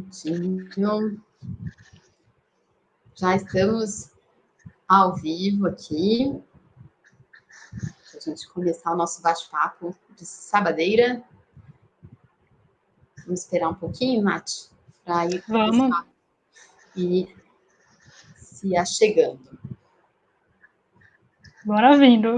minutinho. Já estamos ao vivo aqui. Para a gente começar o nosso bate-papo de sabadeira. Vamos esperar um pouquinho, Nath, para ir começar e se achegando. Bora vindo.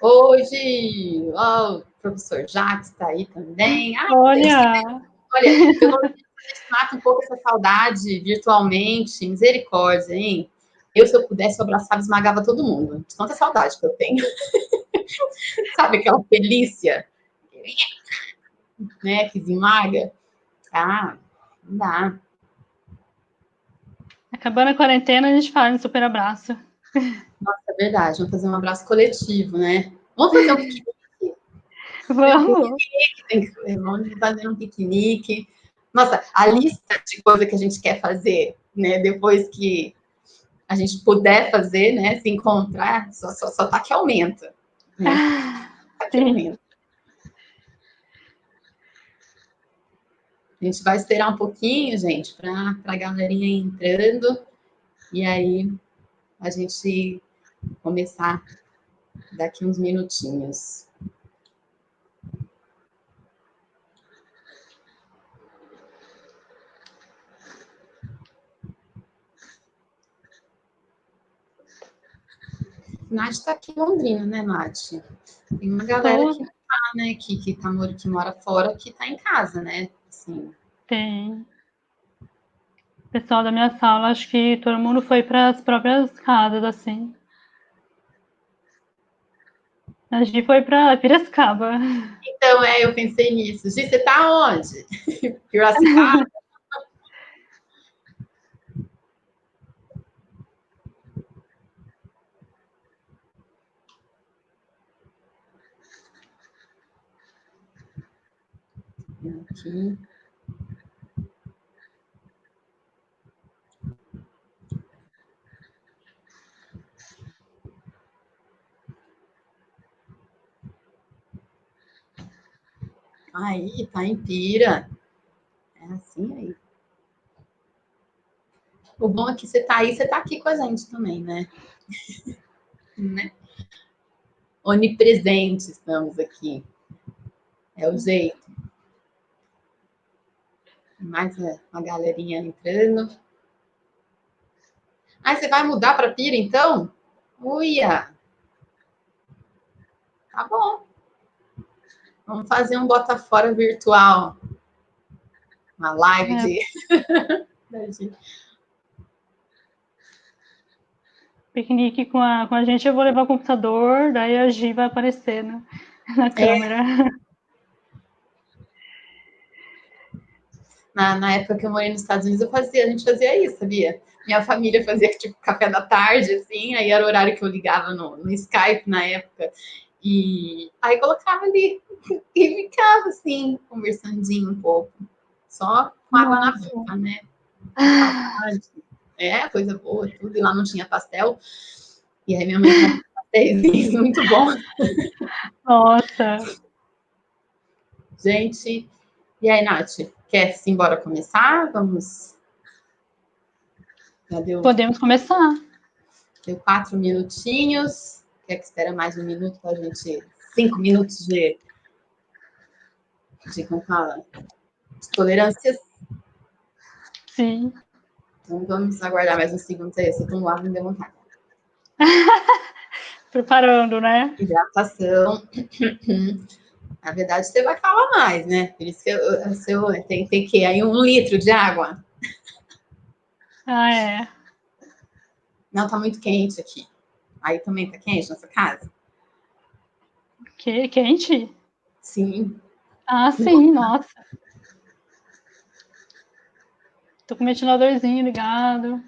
Hoje, o professor Jacques está aí também. Olha, pelo menos a gente mata um pouco essa saudade virtualmente, misericórdia, hein? Se eu pudesse, eu abraçava e esmagava todo mundo. De tanta saudade que eu tenho. Sabe aquela felícia? Né, que esmaga? Não dá. Acabando a quarentena, a gente faz um super abraço. Nossa, é verdade. Vamos fazer um abraço coletivo, né? Vamos fazer um piquenique. Vamos. Vamos fazer um piquenique. Nossa, a lista de coisa que a gente quer fazer, né? Depois que a gente puder fazer, né? Se encontrar, só tá que aumenta. Né? Tá que aumenta. A gente vai esperar um pouquinho, gente, para a galerinha entrando. E aí a gente começar daqui uns minutinhos. Nath está aqui em Londrina, né, Nath? Tem uma galera que tá, né, que mora fora, que tá em casa, né? Assim. Tem. O pessoal da minha sala, acho que todo mundo foi para as próprias casas, assim. A Gi foi para Piracicaba. Então, eu pensei nisso. Gi, você tá onde? Piracicaba? Aqui. Aí, tá em Pira. É assim aí. O bom é que você tá aí, você tá aqui com a gente também, né? Né? Onipresente estamos aqui. É o jeito. Mais uma galerinha entrando. Você vai mudar para Pira, então? Uia! Tá bom. Vamos fazer um bota fora virtual. Uma live de... Piquenique com a gente, eu vou levar o computador, daí a Gi vai aparecer na câmera. Na época que eu morei nos Estados Unidos, a gente fazia isso, sabia? Minha família fazia, tipo, café da tarde, assim, aí era o horário que eu ligava no Skype na época. E aí colocava ali e ficava, assim, conversandinho um pouco. Só com água na boca, né? Coisa boa, tudo. E lá não tinha pastel. E aí minha mãe fazia pastéis muito bons. Nossa! Gente, e aí, Nath, quer se embora começar? Vamos. Já deu... Podemos começar. Deu 4 minutinhos. Quer que espera mais um minuto para a gente... 5 minutos de como fala? De tolerâncias. Sim. Então vamos aguardar mais uns segundos aí. Se eu lá, me deu vontade. Preparando, né? Hidratação. Na verdade, você vai falar mais, né? Por isso que tem que aí 1 litro de água. É. Não, tá muito quente aqui. Aí também tá quente na sua casa? Quente? Sim. Sim, nossa. Tô com o ventiladorzinho ligado.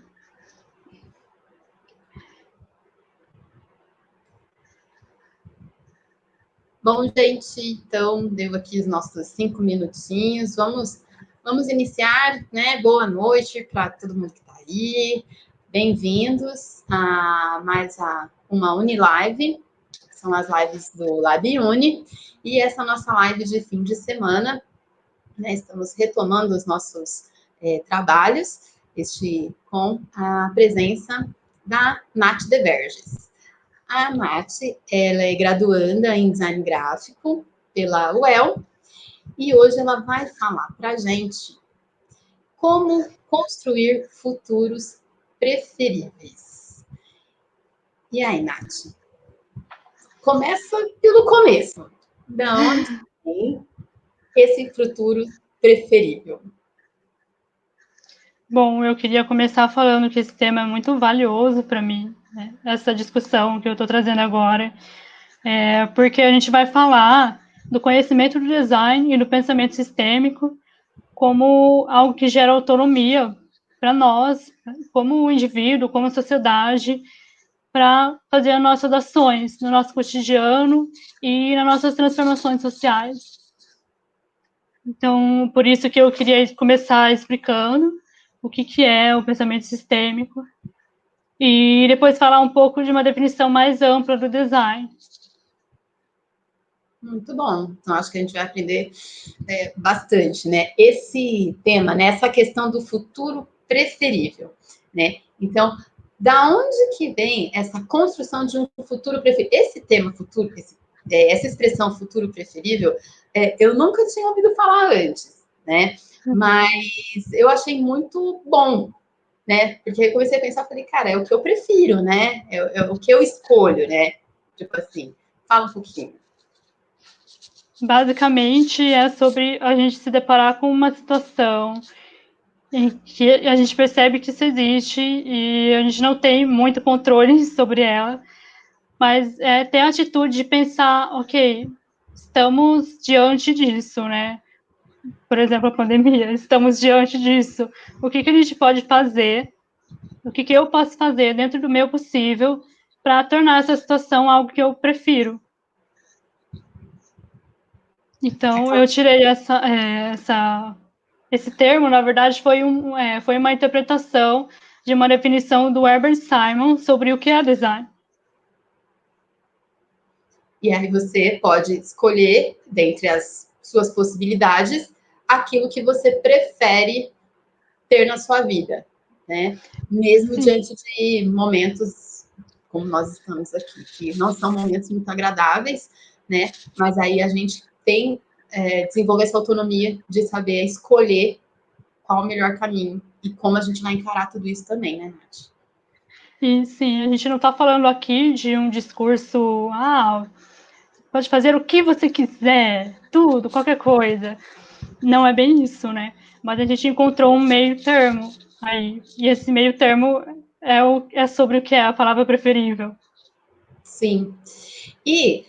Bom, gente, então deu aqui os nossos 5 minutinhos. Vamos vamos iniciar, né? Boa noite para todo mundo que está aí. Bem-vindos a mais uma Unilive, que são as lives do Lab Uni, e essa nossa live de fim de semana, né? Estamos retomando os nossos trabalhos, com a presença da Nath De Verges. A Nath, ela é graduanda em design gráfico pela UEL, e hoje ela vai falar para a gente como construir futuros preferíveis. E aí, Nath? Começa pelo começo. Da onde vem esse futuro preferível? Bom, eu queria começar falando que esse tema é muito valioso para mim, né? Essa discussão que eu estou trazendo agora, porque a gente vai falar do conhecimento do design e do pensamento sistêmico como algo que gera autonomia para nós, como indivíduo, como sociedade, para fazer as nossas ações no nosso cotidiano e nas nossas transformações sociais. Então, por isso que eu queria começar explicando o que é o pensamento sistêmico e depois falar um pouco de uma definição mais ampla do design. Muito bom. Então, acho que a gente vai aprender bastante, né? Esse tema, né? Essa questão do futuro preferível, né? Então, da onde que vem essa construção de um futuro preferível? Esse tema futuro, essa expressão futuro preferível, eu nunca tinha ouvido falar antes, né? Mas eu achei muito bom, né? Porque eu comecei a pensar, falei, cara, é o que eu prefiro, né? É o que eu escolho, né? Tipo assim, fala um pouquinho. Basicamente, é sobre a gente se deparar com uma situação em que a gente percebe que isso existe e a gente não tem muito controle sobre ela, mas ter a atitude de pensar, ok, estamos diante disso, né? Por exemplo, a pandemia, estamos diante disso. O que a gente pode fazer? O que eu posso fazer dentro do meu possível para tornar essa situação algo que eu prefiro? Então, eu tirei esse termo, na verdade, foi uma interpretação de uma definição do Herbert Simon sobre o que é design. E aí você pode escolher, dentre as suas possibilidades, aquilo que você prefere ter na sua vida, né? Mesmo Sim. diante de momentos como nós estamos aqui, que não são momentos muito agradáveis, né? Mas aí a gente tem desenvolver essa autonomia de saber escolher qual o melhor caminho e como a gente vai encarar tudo isso também, né, Nath? E sim, a gente não está falando aqui de um discurso, pode fazer o que você quiser, tudo, qualquer coisa. Não é bem isso, né? Mas a gente encontrou um meio termo aí. E esse meio termo é sobre o que é a palavra preferível. Sim. E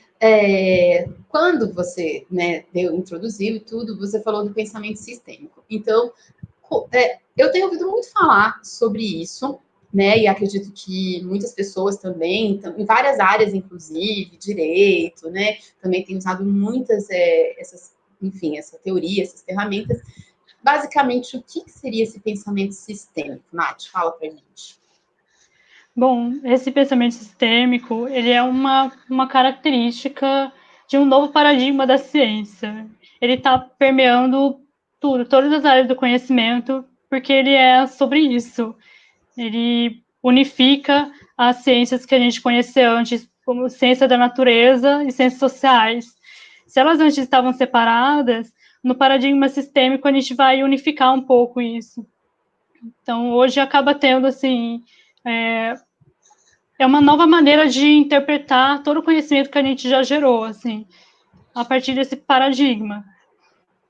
quando você, né, introduziu tudo, você falou do pensamento sistêmico. Então, eu tenho ouvido muito falar sobre isso, né? E acredito que muitas pessoas também, em várias áreas, inclusive, direito, né? Também tem usado muitas enfim, essa teoria, essas ferramentas. Basicamente, o que seria esse pensamento sistêmico? Nath, fala pra gente. Bom, esse pensamento sistêmico, ele é uma característica de um novo paradigma da ciência. Ele está permeando tudo, todas as áreas do conhecimento, porque ele é sobre isso. Ele unifica as ciências que a gente conhecia antes, como ciência da natureza e ciências sociais. Se elas antes estavam separadas, no paradigma sistêmico a gente vai unificar um pouco isso. Então, hoje acaba tendo, assim, uma nova maneira de interpretar todo o conhecimento que a gente já gerou, assim, a partir desse paradigma.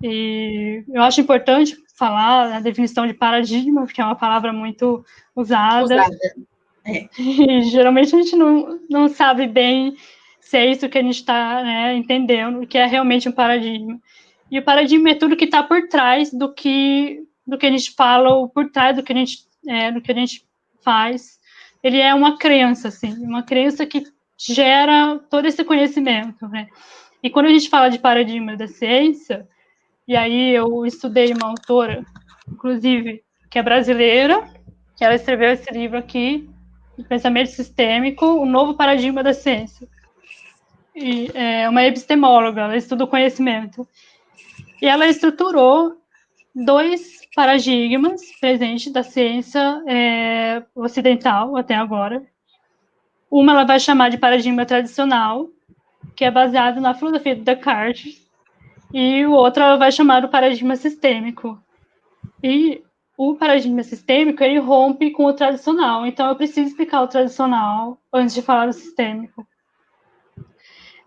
E eu acho importante falar a definição de paradigma, porque é uma palavra muito usada. E geralmente a gente não sabe bem se é isso que a gente está, né, entendendo, o que é realmente um paradigma. E o paradigma é tudo que está por trás do que a gente fala, ou por trás do que a gente faz. Ele é uma crença, assim, uma crença que gera todo esse conhecimento, né? E quando a gente fala de paradigma da ciência, E aí eu estudei uma autora, inclusive, que é brasileira, que ela escreveu esse livro aqui, O Pensamento Sistêmico, o Novo Paradigma da Ciência. E é uma epistemóloga, ela estuda o conhecimento. E ela estruturou 2 paradigmas presentes da ciência ocidental até agora. Uma ela vai chamar de paradigma tradicional, que é baseado na filosofia de Descartes, e o outro ela vai chamar do paradigma sistêmico. E o paradigma sistêmico, ele rompe com o tradicional, então eu preciso explicar o tradicional antes de falar do sistêmico.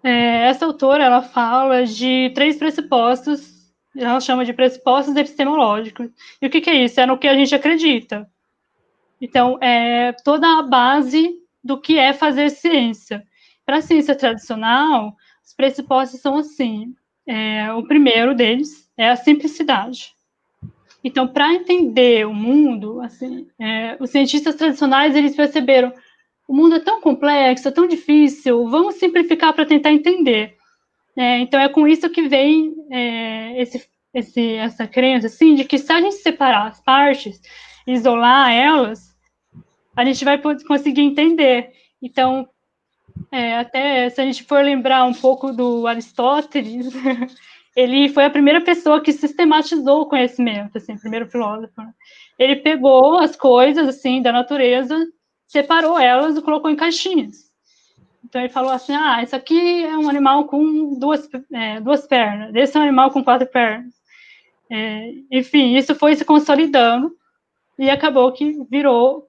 Essa autora, ela fala de 3 pressupostos, ela chama de pressupostos epistemológicos. E o que é isso? É no que a gente acredita. Então, é toda a base do que é fazer ciência. Para a ciência tradicional, os pressupostos são assim. O primeiro deles é a simplicidade. Então, para entender o mundo, assim, os cientistas tradicionais, eles perceberam o mundo é tão complexo, é tão difícil, vamos simplificar para tentar entender. Então, é com isso que vem essa crença, assim, de que se a gente separar as partes, isolar elas, a gente vai conseguir entender. Então, até se a gente for lembrar um pouco do Aristóteles, ele foi a primeira pessoa que sistematizou o conhecimento, assim, o primeiro filósofo. Né? Ele pegou as coisas, assim, da natureza, separou elas e colocou em caixinhas. Então ele falou assim, isso aqui é um animal com duas pernas, esse é um animal com 4 pernas. Enfim, isso foi se consolidando e acabou que virou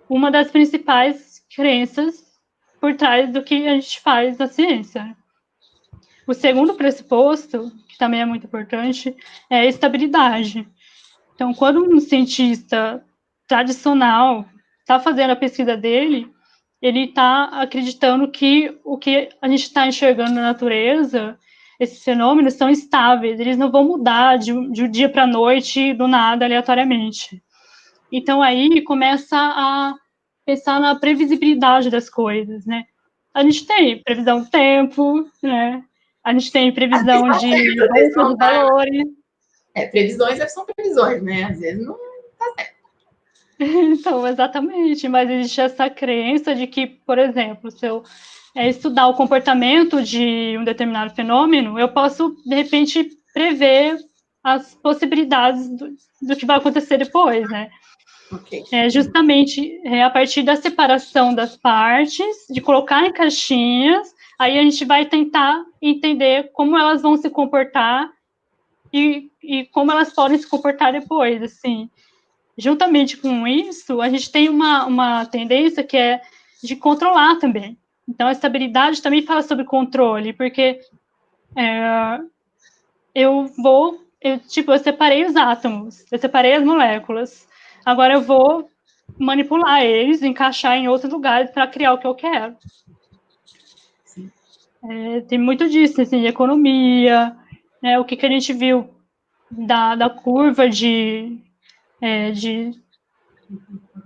uma das principais crenças por trás do que a gente faz na ciência. O segundo pressuposto, que também é muito importante, é a estabilidade. Então, quando um cientista tradicional está fazendo a pesquisa dele, ele está acreditando que o que a gente está enxergando na natureza, esses fenômenos são estáveis, eles não vão mudar de um dia para a noite, do nada, aleatoriamente. Então, aí começa a pensar na previsibilidade das coisas, né? A gente tem previsão do tempo, né? A gente tem previsão de bolsa de valores. Previsões são previsões, né? Às vezes não tá certo. Então, exatamente, mas existe essa crença de que, por exemplo, se eu estudar o comportamento de um determinado fenômeno, eu posso, de repente, prever as possibilidades do que vai acontecer depois, né? Okay. Justamente a partir da separação das partes, de colocar em caixinhas, aí a gente vai tentar entender como elas vão se comportar e como elas podem se comportar depois, assim. Juntamente com isso, a gente tem uma tendência que é de controlar também. Então, a estabilidade também fala sobre controle, porque eu separei os átomos, eu separei as moléculas, agora eu vou manipular eles, encaixar em outros lugares para criar o que eu quero. Tem muito disso, assim, de economia, né, o que a gente viu da curva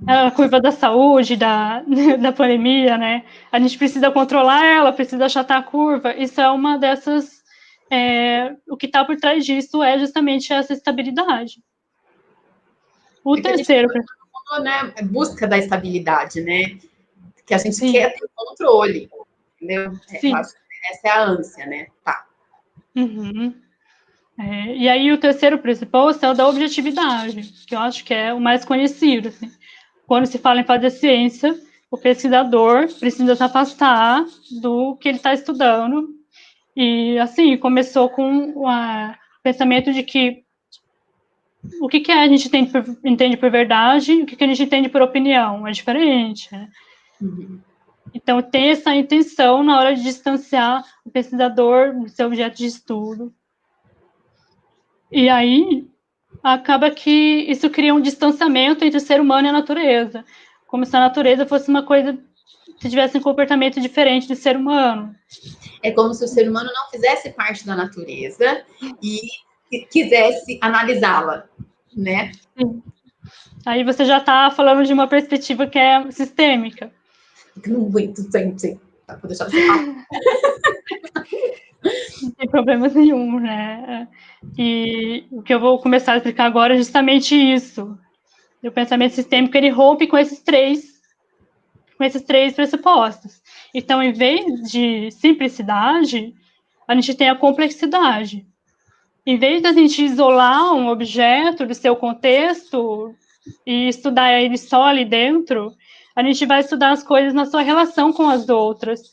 a curva da saúde, da pandemia, né? A gente precisa controlar ela, precisa achatar a curva. Isso é uma dessas. O que está por trás disso é justamente essa estabilidade. O terceiro. Né, busca da estabilidade, né? Que a gente quer ter controle, entendeu? Eu acho que essa é a ânsia, né? Tá. Uhum. E aí o terceiro pressuposto é o da objetividade, que eu acho que é o mais conhecido. Assim. Quando se fala em fazer ciência, o pesquisador precisa se afastar do que ele está estudando. E, assim, começou com o pensamento de que o que a gente entende por verdade e o que a gente entende por opinião é diferente. Né? Uhum. Então, tem essa intenção na hora de distanciar o pesquisador do seu objeto de estudo. E aí, acaba que isso cria um distanciamento entre o ser humano e a natureza, como se a natureza fosse uma coisa que tivesse um comportamento diferente do ser humano. É como se o ser humano não fizesse parte da natureza e quisesse analisá-la, né? Sim. Aí você já está falando de uma perspectiva que é sistêmica. Não aguento sempre. Tá, vou deixar você falar. Não tem problema nenhum, né? E o que eu vou começar a explicar agora é justamente isso. O pensamento sistêmico, ele rompe com esses três pressupostos. Então, em vez de simplicidade, a gente tem a complexidade. Em vez da gente isolar um objeto do seu contexto e estudar ele só ali dentro, a gente vai estudar as coisas na sua relação com as outras.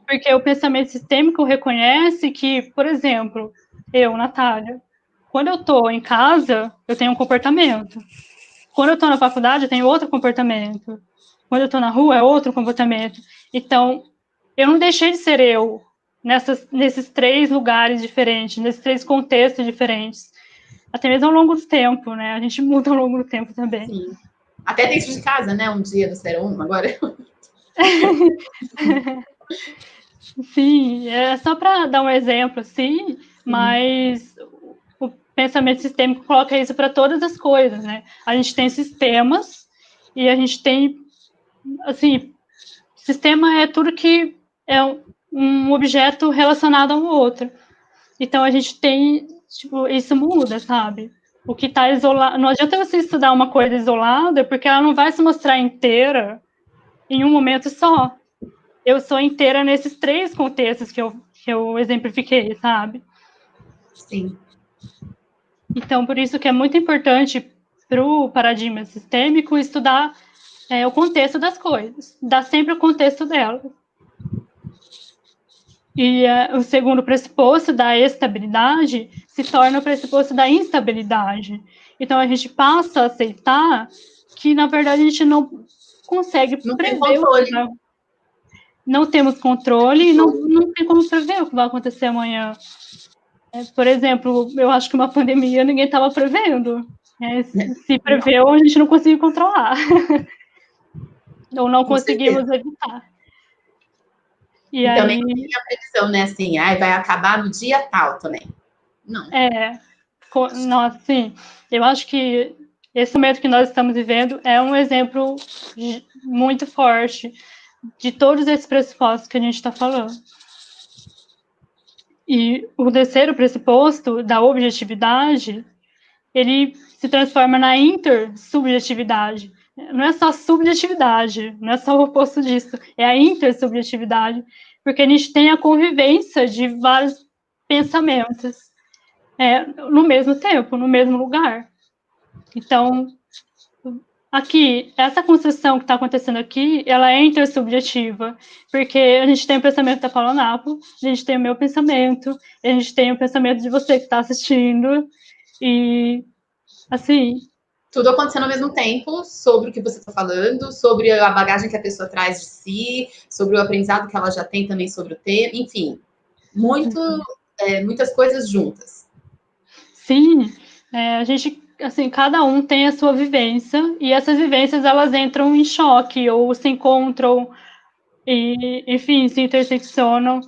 Porque o pensamento sistêmico reconhece que, por exemplo, eu, Natália, quando eu estou em casa, eu tenho um comportamento. Quando eu estou na faculdade, eu tenho outro comportamento. Quando eu estou na rua, é outro comportamento. Então, eu não deixei de ser eu nesses três lugares diferentes, nesses três contextos diferentes. Até mesmo ao longo do tempo, né? A gente muda ao longo do tempo também. Sim. Até dentro de casa, né? Um dia você era um, agora... Sim, é só para dar um exemplo, assim, mas o pensamento sistêmico coloca isso para todas as coisas, né? A gente tem sistemas e a gente tem, assim, sistema é tudo que é um objeto relacionado ao outro. Então a gente tem, tipo, isso muda, sabe? O que está isolado. Não adianta você estudar uma coisa isolada, porque ela não vai se mostrar inteira em um momento só. Eu sou inteira nesses três contextos que eu exemplifiquei, sabe? Sim. Então, por isso que é muito importante para o paradigma sistêmico estudar o contexto das coisas, dar sempre o contexto delas. E o segundo pressuposto da estabilidade se torna o pressuposto da instabilidade. Então, a gente passa a aceitar que, na verdade, a gente não consegue prever o que vai. Não temos controle e não tem como prever o que vai acontecer amanhã. Por exemplo, eu acho que uma pandemia ninguém estava prevendo. Se preveu, a gente não conseguiu controlar. Ou não conseguimos evitar. E aí... também tem a previsão, né? Assim, vai acabar no dia tal também. Não. Nossa, sim. Eu acho que esse momento que nós estamos vivendo é um exemplo muito forte de todos esses pressupostos que a gente está falando. E o terceiro pressuposto da objetividade, ele se transforma na intersubjetividade. Não é só subjetividade, não é só o oposto disso, é a intersubjetividade, porque a gente tem a convivência de vários pensamentos no mesmo tempo, no mesmo lugar. Então, aqui, essa construção que está acontecendo aqui, ela é intersubjetiva, porque a gente tem o pensamento da Paula Napo, a gente tem o meu pensamento, a gente tem o pensamento de você que está assistindo, e, assim... Tudo acontecendo ao mesmo tempo, sobre o que você está falando, sobre a bagagem que a pessoa traz de si, sobre o aprendizado que ela já tem também sobre o tema, enfim, muitas coisas juntas. Sim, a gente, assim, cada um tem a sua vivência, e essas vivências, elas entram em choque, ou se encontram, e, enfim, se interseccionam,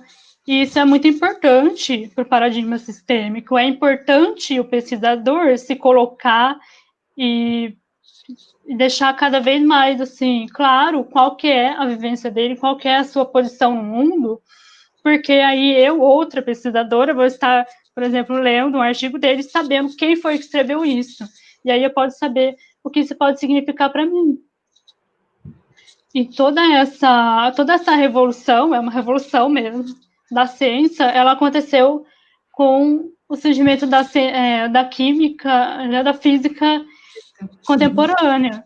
e isso é muito importante para o paradigma sistêmico. É importante o pesquisador se colocar e deixar cada vez mais, assim, claro, qual que é a vivência dele, qual que é a sua posição no mundo, porque aí eu, outra pesquisadora, vou estar, por exemplo, lendo um artigo dele, sabendo quem foi que escreveu isso. E aí eu posso saber o que isso pode significar para mim. E toda essa revolução, é uma revolução mesmo, da ciência, ela aconteceu com o surgimento da química, né, da física contemporânea.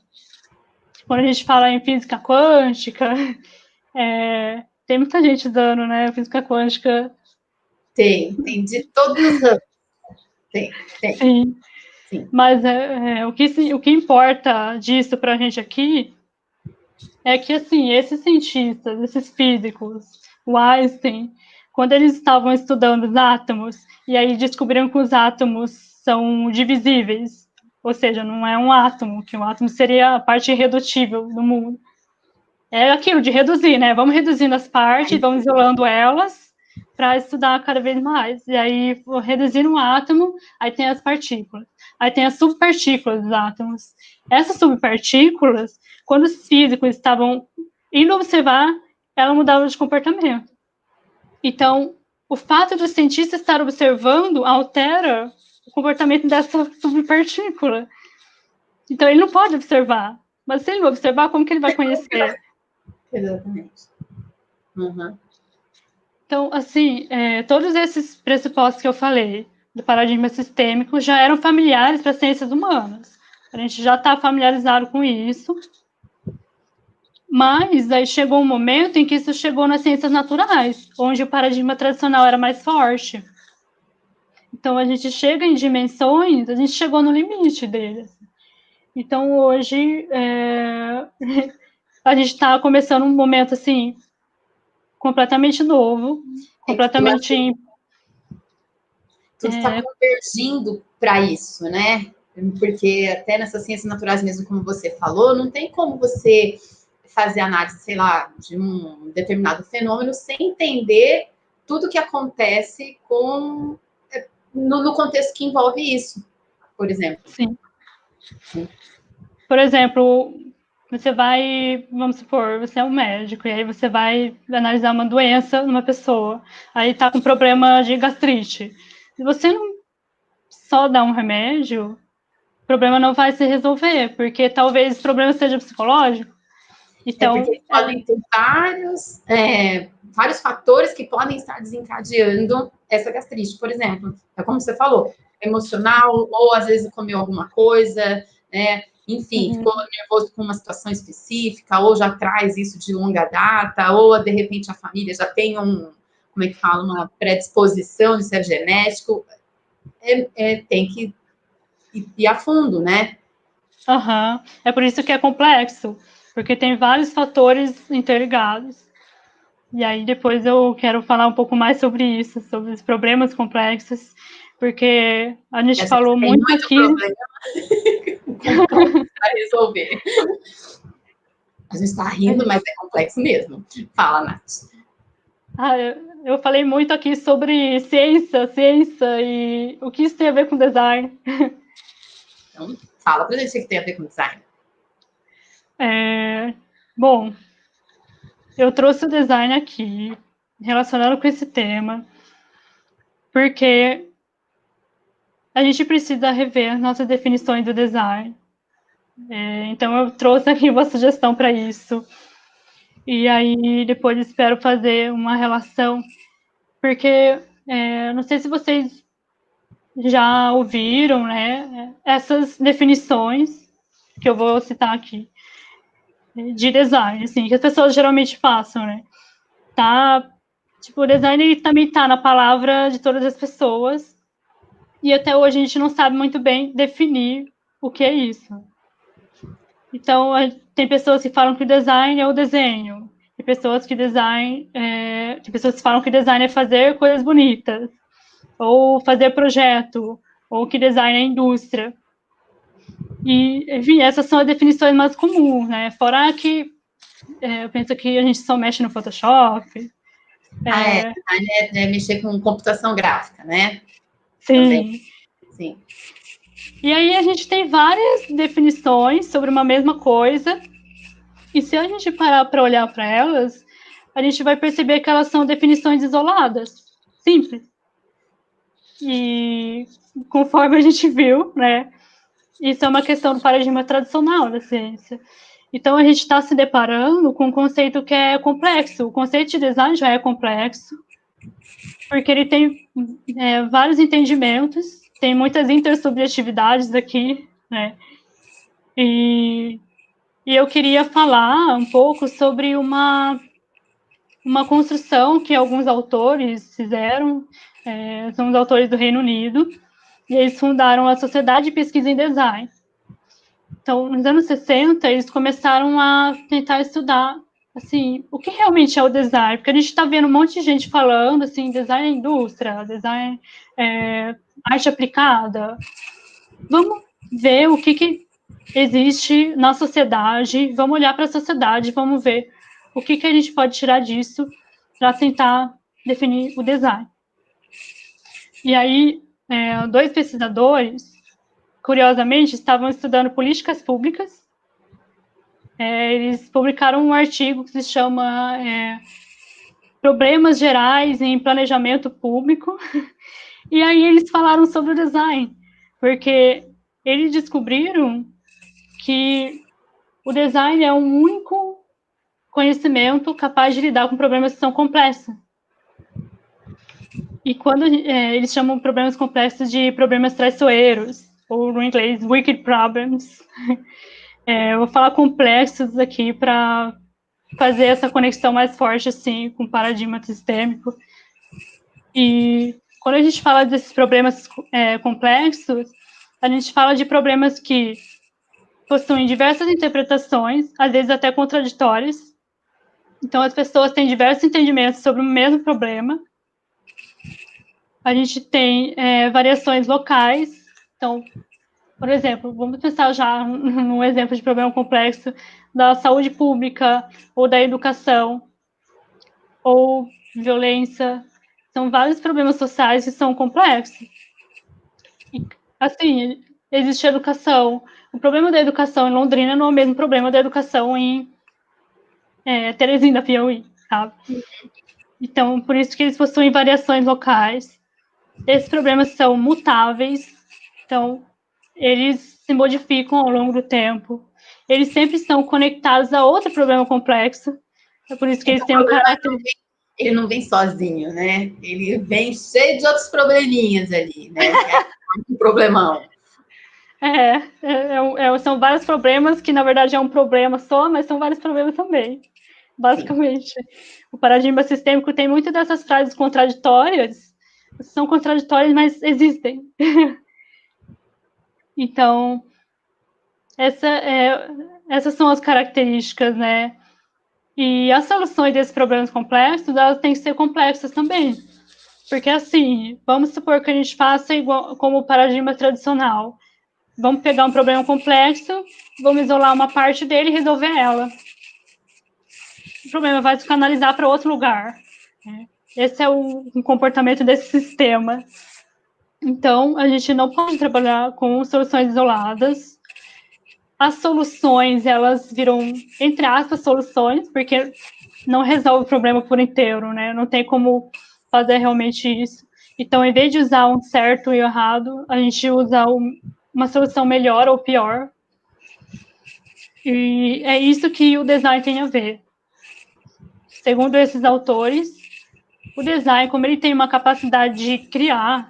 Quando a gente fala em física quântica, tem muita gente dando, né, física quântica. Tem de todos os ramos. Tem. Sim. Mas o que importa disso para a gente aqui é que, assim, esses cientistas, esses físicos, o Einstein, quando eles estavam estudando os átomos, e aí descobriram que os átomos são divisíveis, ou seja, não é um átomo, que um átomo seria a parte irredutível do mundo. É aquilo de reduzir, né? Vamos reduzindo as partes, vamos isolando elas para estudar cada vez mais. E aí, reduzindo um átomo, aí tem as partículas. Aí tem as subpartículas dos átomos. Essas subpartículas, quando os físicos estavam indo observar, ela mudava de comportamento. Então, o fato do cientista estar observando altera o comportamento dessa subpartícula. Então, ele não pode observar. Mas se ele não observar, como que ele vai conhecer? Exatamente. Uhum. Então, assim, todos esses pressupostos que eu falei do paradigma sistêmico já eram familiares para as ciências humanas. A gente já está familiarizado com isso. Mas aí chegou um momento em que isso chegou nas ciências naturais, onde o paradigma tradicional era mais forte. Então, a gente chega em dimensões, a gente chegou no limite deles. Então, hoje, a gente está começando um momento, assim, completamente novo, completamente... Tudo está convergindo para isso, né? Porque até nessas ciências naturais mesmo, como você falou, não tem como você fazer análise, sei lá, de um determinado fenômeno sem entender tudo que acontece no contexto que envolve isso, por exemplo. Sim. Por exemplo, você vai, vamos supor, você é um médico, e aí você vai analisar uma doença numa pessoa, aí tá com problema de gastrite. Se você não só dá um remédio, o problema não vai se resolver, porque talvez o problema seja psicológico. Então, porque podem ter vários fatores que podem estar desencadeando essa gastrite, por exemplo. É como você falou, emocional, ou às vezes comeu alguma coisa, né? Enfim, ficou nervoso com uma situação específica, ou já traz isso de longa data, ou de repente a família já tem como é que fala, uma predisposição de ser genético. Tem que ir a fundo, né? É por isso que é complexo, porque tem vários fatores interligados. E aí depois eu quero falar um pouco mais sobre isso, sobre os problemas complexos, porque a gente falou muito aqui... Complexo para resolver. A gente está rindo, mas é complexo mesmo. Fala, Nath. Eu falei muito aqui sobre ciência e o que isso tem a ver com design. Então, fala pra gente o que tem a ver com design. Bom, eu trouxe o design aqui, relacionado com esse tema, porque a gente precisa rever nossas definições do design. Então, eu trouxe aqui uma sugestão para isso. E aí, depois espero fazer uma relação, porque não sei se vocês já ouviram, né, essas definições que eu vou citar aqui, de design, assim, que as pessoas geralmente passam, né? Tipo, o design ele também está na palavra de todas as pessoas, e até hoje a gente não sabe muito bem definir o que é isso. Então, tem pessoas que falam que o design é o desenho, tem pessoas que falam que design é fazer coisas bonitas, ou fazer projeto, ou que design é indústria. E, enfim, essas são as definições mais comuns, né? Fora que eu penso que a gente só mexe no Photoshop. É mexer com computação gráfica, né? Sim. Também. Sim. E aí a gente tem várias definições sobre uma mesma coisa, e se a gente parar para olhar para elas, a gente vai perceber que elas são definições isoladas, simples. E conforme a gente viu, né, isso é uma questão do paradigma tradicional da ciência. Então, a gente está se deparando com um conceito que é complexo. O conceito de design já é complexo, porque ele tem vários entendimentos, tem muitas intersubjetividades aqui, né? E eu queria falar um pouco sobre uma construção que alguns autores fizeram, são os autores do Reino Unido, e eles fundaram a Sociedade de Pesquisa em Design. Então, nos anos 60, eles começaram a tentar estudar, assim, o que realmente é o design, porque a gente está vendo um monte de gente falando, assim, design é indústria, design é arte aplicada. Vamos ver o que existe na sociedade, vamos olhar para a sociedade, vamos ver o que a gente pode tirar disso para tentar definir o design. E aí, dois pesquisadores, curiosamente, estavam estudando políticas públicas. Eles publicaram um artigo que se chama problemas gerais em planejamento público. E aí eles falaram sobre o design, porque eles descobriram que o design é o único conhecimento capaz de lidar com problemas que são complexos. E quando eles chamam problemas complexos de problemas traiçoeiros, ou no inglês, wicked problems. Eu vou falar complexos aqui para fazer essa conexão mais forte assim com o paradigma sistêmico. E quando a gente fala desses problemas complexos, a gente fala de problemas que possuem diversas interpretações, às vezes até contraditórias. Então, as pessoas têm diversos entendimentos sobre o mesmo problema. A gente tem variações locais. Então, por exemplo, vamos pensar já num exemplo de problema complexo da saúde pública ou da educação ou violência. São vários problemas sociais que são complexos. E, assim, existe educação. O problema da educação em Londrina não é o mesmo problema da educação em Teresina, Piauí, sabe? Então, por isso que eles possuem variações locais. Esses problemas são mutáveis, então, eles se modificam ao longo do tempo. Eles sempre estão conectados a outro problema complexo. É por isso que eles têm um caráter... Ele não vem sozinho, né? Ele vem cheio de outros probleminhas ali, né? Um problemão. São vários problemas que, na verdade, é um problema só, mas são vários problemas também, basicamente. Sim. O paradigma sistêmico tem muitas dessas frases contraditórias, são contraditórias, mas existem. Então, essas são as características, né? E as soluções desses problemas complexos, elas têm que ser complexas também. Porque, assim, vamos supor que a gente faça igual como o paradigma tradicional. Vamos pegar um problema complexo, vamos isolar uma parte dele e resolver ela. O problema vai se canalizar para outro lugar. Esse é o comportamento desse sistema. Então, a gente não pode trabalhar com soluções isoladas. As soluções, elas viram, entre aspas, soluções, porque não resolve o problema por inteiro, né? Não tem como fazer realmente isso. Então, em vez de usar um certo e errado, a gente usa uma solução melhor ou pior. E é isso que o design tem a ver. Segundo esses autores, o design, como ele tem uma capacidade de criar,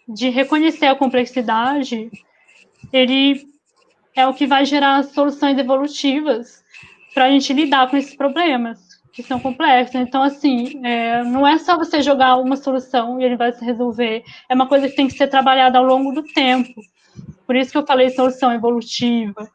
de reconhecer a complexidade, ele é o que vai gerar soluções evolutivas para a gente lidar com esses problemas, que são complexos. Então, assim, não é só você jogar uma solução e ele vai se resolver. É uma coisa que tem que ser trabalhada ao longo do tempo. Por isso que eu falei solução evolutiva.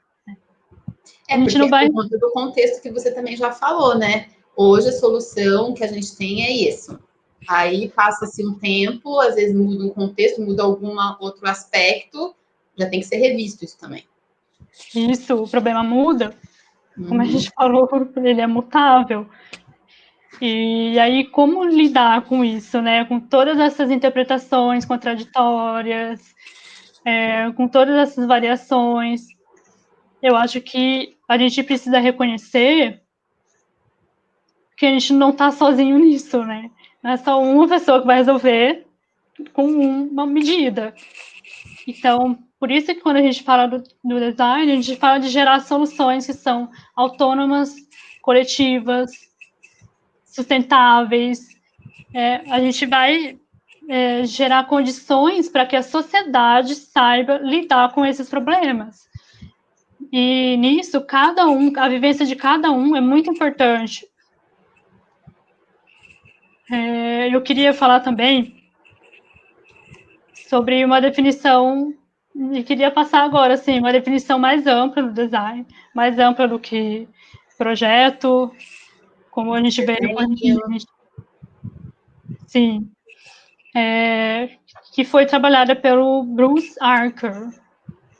A gente não vai... por conta do contexto que você também já falou, né? Hoje a solução que a gente tem é isso. Aí passa-se um tempo, às vezes muda um contexto, muda algum outro aspecto, já tem que ser revisto isso também. Isso, o problema muda. Como a gente falou, ele é mutável. E aí, como lidar com isso, né? Com todas essas interpretações contraditórias, com todas essas variações. Eu acho que a gente precisa reconhecer que a gente não está sozinho nisso, né? Não é só uma pessoa que vai resolver com uma medida. Então, por isso que quando a gente fala do design, a gente fala de gerar soluções que são autônomas, coletivas, sustentáveis. A gente vai gerar condições para que a sociedade saiba lidar com esses problemas. E nisso, a vivência de cada um é muito importante. Eu queria falar também sobre uma definição, e queria passar agora, assim, uma definição mais ampla do design, mais ampla do que projeto, como a gente vê no... Sim. Que foi trabalhada pelo Bruce Archer,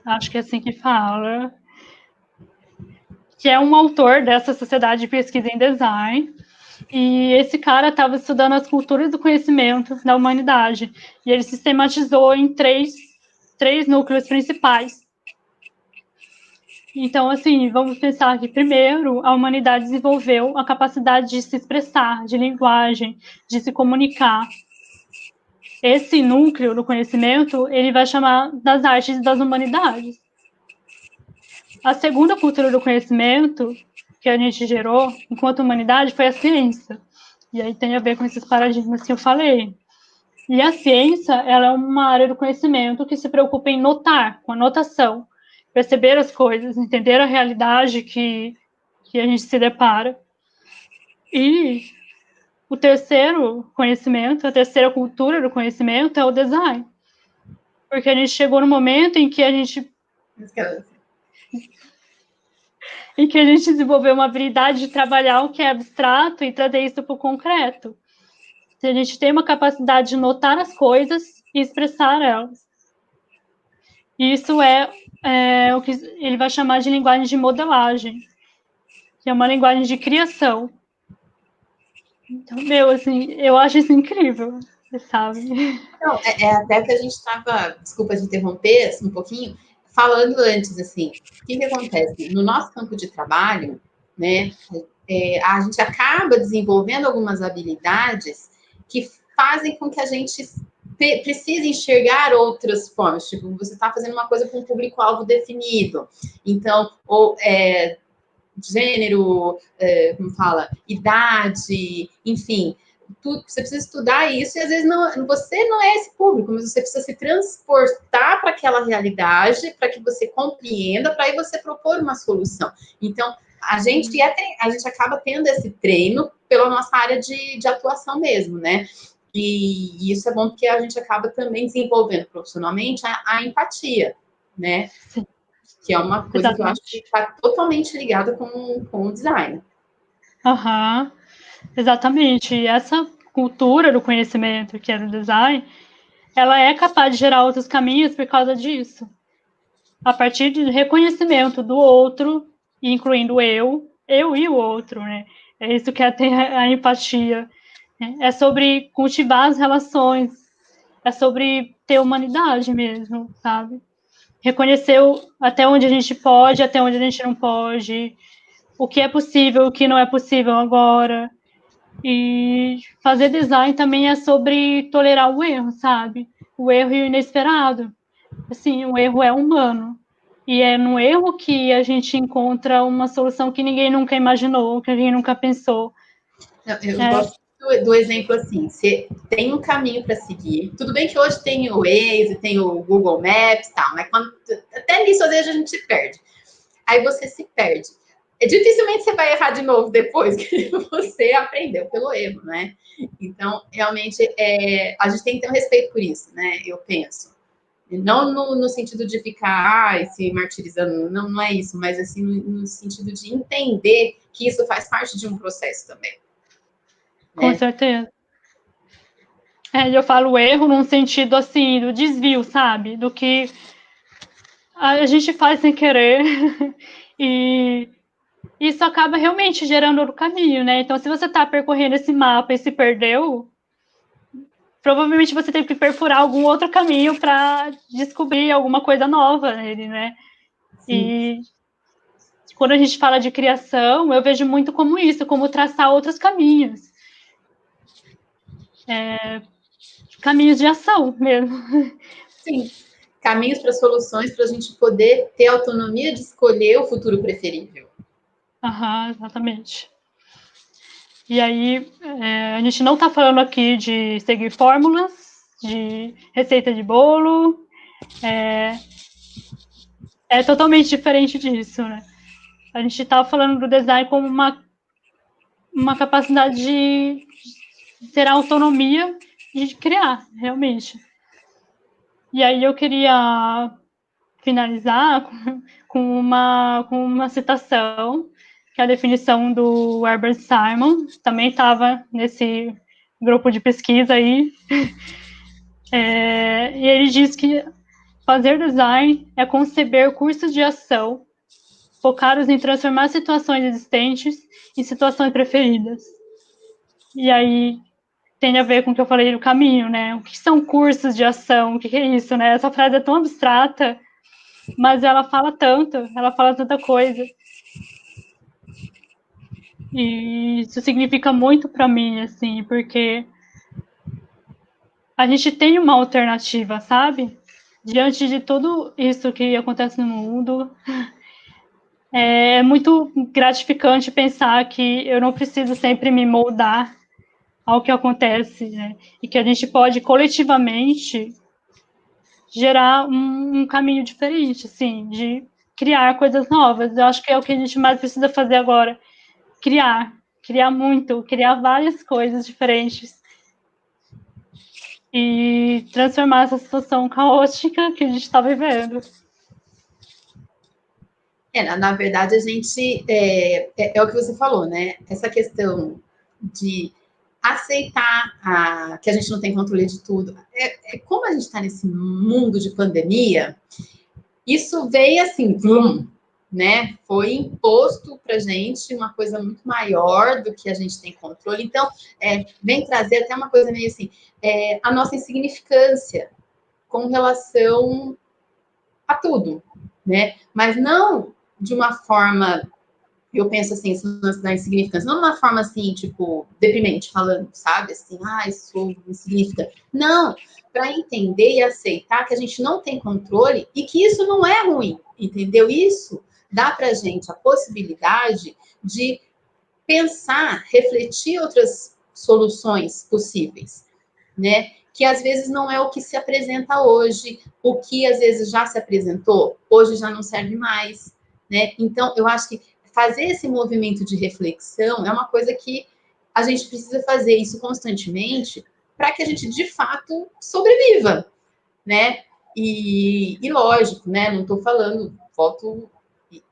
acho que é assim que fala, que é um autor dessa sociedade de pesquisa em design, e esse cara estava estudando as culturas do conhecimento da humanidade, e ele sistematizou em três núcleos principais. Então, assim, vamos pensar que, primeiro, a humanidade desenvolveu a capacidade de se expressar, de linguagem, de se comunicar. Esse núcleo do conhecimento, ele vai chamar das artes das humanidades. A segunda cultura do conhecimento que a gente gerou, enquanto humanidade, foi a ciência. E aí tem a ver com esses paradigmas que eu falei. E a ciência, ela é uma área do conhecimento que se preocupa em notar, com a notação, perceber as coisas, entender a realidade que a gente se depara. E o terceiro conhecimento, a terceira cultura do conhecimento é o design. Porque a gente chegou no momento em que a gente desenvolveu uma habilidade de trabalhar o que é abstrato e trazer isso para o concreto. A gente tem uma capacidade de notar as coisas e expressar elas. Isso é o que ele vai chamar de linguagem de modelagem, que é uma linguagem de criação. Então, assim, eu acho isso incrível, você sabe? Não, até que a gente estava, desculpa de interromper um pouquinho, falando antes, assim, o que acontece? No nosso campo de trabalho, né, a gente acaba desenvolvendo algumas habilidades que fazem com que a gente precise enxergar outras formas. Tipo, você está fazendo uma coisa com um público-alvo definido. Então, ou gênero, como fala, idade, enfim. Você precisa estudar isso e às vezes você não é esse público, mas você precisa se transportar para aquela realidade, para que você compreenda, para aí você propor uma solução. Então, a gente acaba tendo esse treino pela nossa área de atuação mesmo, né? E isso é bom porque a gente acaba também desenvolvendo profissionalmente a empatia, né? Sim. Que é uma coisa que eu acho que está totalmente ligada com o design. Uhum. Exatamente. E essa cultura do conhecimento, que é o design, ela é capaz de gerar outros caminhos por causa disso. A partir de reconhecimento do outro, incluindo eu e o outro, né? É isso que é ter a empatia. É sobre cultivar as relações, é sobre ter humanidade mesmo, sabe? Reconhecer até onde a gente pode, até onde a gente não pode, o que é possível, o que não é possível agora. E fazer design também é sobre tolerar o erro, sabe? O erro e o inesperado. Assim, o erro é humano. E é no erro que a gente encontra uma solução que ninguém nunca imaginou, que ninguém nunca pensou. Eu gosto do exemplo assim, você tem um caminho para seguir. Tudo bem que hoje tem o Waze, tem o Google Maps e tal, mas até nisso às vezes a gente se perde. Aí você se perde. Dificilmente você vai errar de novo depois que você aprendeu pelo erro, né? Então, realmente, a gente tem que ter um respeito por isso, né? Eu penso. Não no sentido de ficar se martirizando, não é isso, mas assim, no sentido de entender que isso faz parte de um processo também. Com certeza. Eu falo erro num sentido assim, do desvio, sabe? Do que a gente faz sem querer. E isso acaba realmente gerando outro caminho, né? Então, se você está percorrendo esse mapa e se perdeu, provavelmente você teve que perfurar algum outro caminho para descobrir alguma coisa nova nele, né? Sim. E quando a gente fala de criação, eu vejo muito como isso, como traçar outros caminhos. Caminhos de ação mesmo. Sim, caminhos para soluções para a gente poder ter autonomia de escolher o futuro preferível. Exatamente. E aí, a gente não está falando aqui de seguir fórmulas, de receita de bolo, é totalmente diferente disso, né? A gente está falando do design como uma capacidade de ter a autonomia de criar, realmente. E aí eu queria finalizar com uma citação, que é a definição do Herbert Simon, também estava nesse grupo de pesquisa aí, e ele diz que fazer design é conceber cursos de ação focados em transformar situações existentes em situações preferidas. E aí tem a ver com o que eu falei do caminho, né? O que são cursos de ação? O que é isso, né? Essa frase é tão abstrata, mas ela fala tanta coisa. E isso significa muito para mim, assim, porque a gente tem uma alternativa, sabe? Diante de tudo isso que acontece no mundo, é muito gratificante pensar que eu não preciso sempre me moldar ao que acontece, né? E que a gente pode coletivamente gerar um caminho diferente, assim, de criar coisas novas. Eu acho que é o que a gente mais precisa fazer agora, criar muito, criar várias coisas diferentes e transformar essa situação caótica que a gente está vivendo. Na verdade, a gente é o que você falou, né? Essa questão de aceitar que a gente não tem controle de tudo. Como a gente está nesse mundo de pandemia, isso veio assim, vum, né? Foi imposto para a gente uma coisa muito maior do que a gente tem controle. Então, vem trazer até uma coisa meio assim, a nossa insignificância com relação a tudo, né? Mas não de uma forma, eu penso assim, da insignificância, não de uma forma assim, tipo, deprimente, falando, sabe? Assim, sou insignificante. Não, para entender e aceitar que a gente não tem controle e que isso não é ruim, entendeu? Isso dá para a gente a possibilidade de pensar, refletir outras soluções possíveis, né? Que às vezes não é o que se apresenta hoje, o que às vezes já se apresentou, hoje já não serve mais, né? Então, eu acho que fazer esse movimento de reflexão é uma coisa que a gente precisa fazer isso constantemente para que a gente, de fato, sobreviva, né? E lógico, né? Não estou falando,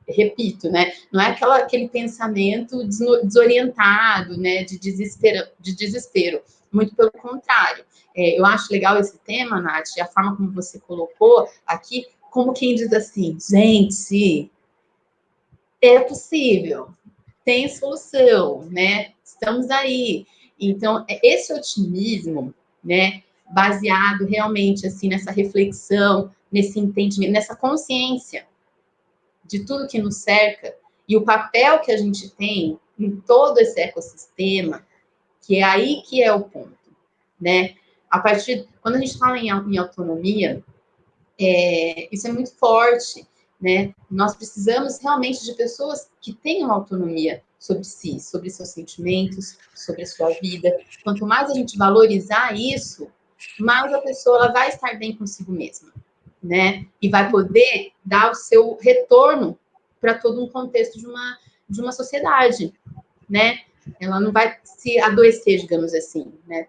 repito, né? Não é aquele pensamento desorientado, né? De desespero. Muito pelo contrário. Eu acho legal esse tema, Nath, a forma como você colocou aqui, como quem diz assim, gente, é possível, tem solução, né? Estamos aí. Então, esse otimismo, né? Baseado realmente assim nessa reflexão, nesse entendimento, nessa consciência de tudo que nos cerca e o papel que a gente tem em todo esse ecossistema, que é aí que é o ponto, né? Quando a gente fala em autonomia, isso é muito forte, né? Nós precisamos realmente de pessoas que tenham autonomia sobre si, sobre seus sentimentos, sobre a sua vida. Quanto mais a gente valorizar isso, mais a pessoa ela vai estar bem consigo mesma, né? E vai poder dar o seu retorno para todo um contexto de uma sociedade, né? Ela não vai se adoecer, digamos assim, né?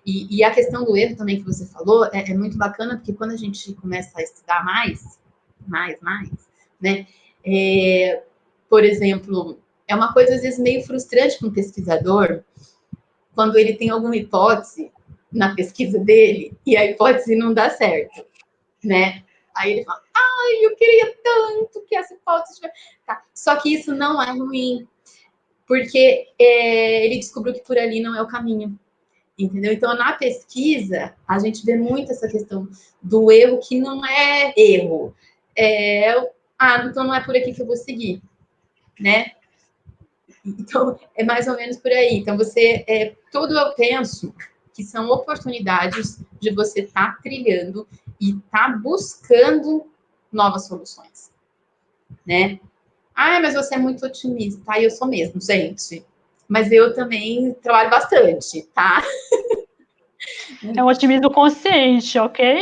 E a questão do erro também que você falou é muito bacana, porque quando a gente começa a estudar mais, né? Por exemplo, é uma coisa às vezes meio frustrante para um pesquisador quando ele tem alguma hipótese na pesquisa dele e a hipótese não dá certo, né? Aí ele fala, eu queria tanto que essa hipótese tivesse... Tá. Só que isso não é ruim, porque ele descobriu que por ali não é o caminho. Entendeu? Então, na pesquisa, a gente vê muito essa questão do erro que não é erro. Então não é por aqui que eu vou seguir, né? Então, é mais ou menos por aí. Então, tudo eu penso que são oportunidades de você estar trilhando e estar buscando novas soluções, né? Mas você é muito otimista. Eu sou mesmo, gente. Mas eu também trabalho bastante, tá? É um otimismo consciente, ok?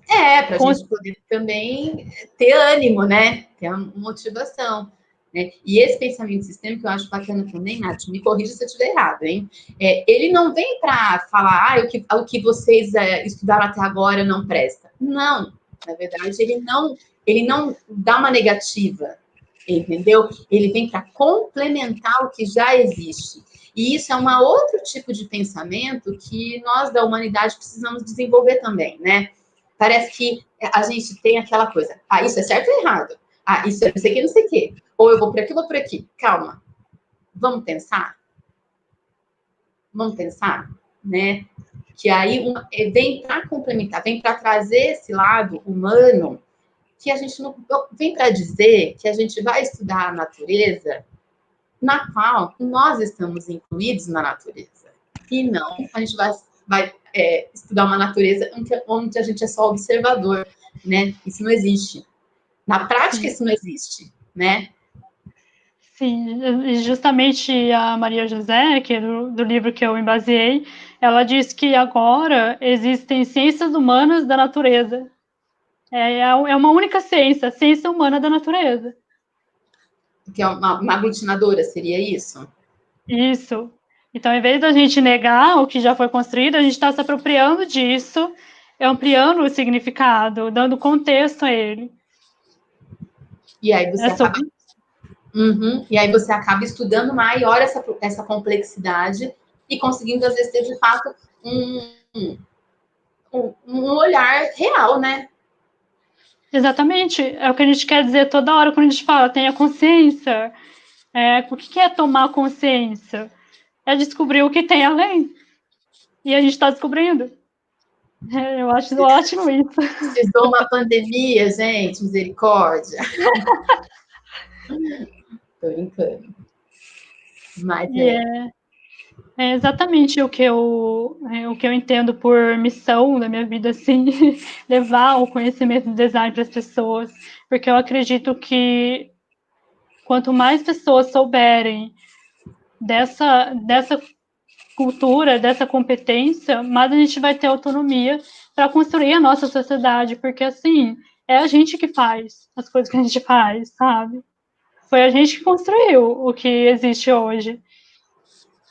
Para a gente poder também ter ânimo, né? Ter uma motivação. Né? E esse pensamento sistêmico eu acho bacana também, Nath, me corrija se eu estiver errado, hein? Ele não vem para falar, o que vocês estudaram até agora não presta. Não, na verdade, ele não dá uma negativa, entendeu? Ele vem para complementar o que já existe. E isso é um outro tipo de pensamento que nós da humanidade precisamos desenvolver também, né? Parece que a gente tem aquela coisa, isso é certo ou errado? Isso é não sei o que, não sei o que. Ou eu vou por aqui, ou vou por aqui. Calma. Vamos pensar? Vamos pensar, né? Que aí vem para complementar, vem para trazer esse lado humano que a gente não vem para dizer que a gente vai estudar a natureza na qual nós estamos incluídos na natureza. E não, a gente vai estudar uma natureza onde a gente é só observador, né? Isso não existe. Na prática, isso não existe, né? Sim, e justamente a Maria José, que é do livro que eu me baseei, ela diz que agora existem ciências humanas da natureza. É uma única ciência, a ciência humana da natureza. Que é uma aglutinadora, seria isso? Isso. Então, ao invés da gente negar o que já foi construído, a gente está se apropriando disso, ampliando o significado, dando contexto a ele. E aí você acaba... E aí você acaba estudando maior essa complexidade e conseguindo, às vezes, ter, de fato, um olhar real, né? Exatamente. É o que a gente quer dizer toda hora quando a gente fala, tenha consciência. O que é tomar consciência? É descobrir o que tem além. E a gente está descobrindo. Eu acho ótimo isso. Precisou uma pandemia, gente, misericórdia. Tô brincando. Mas é exatamente o que eu entendo por missão da minha vida, assim, levar o conhecimento do design para as pessoas, porque eu acredito que quanto mais pessoas souberem dessa cultura, dessa competência, mais a gente vai ter autonomia para construir a nossa sociedade, porque assim, é a gente que faz as coisas que a gente faz, sabe? Foi a gente que construiu o que existe hoje.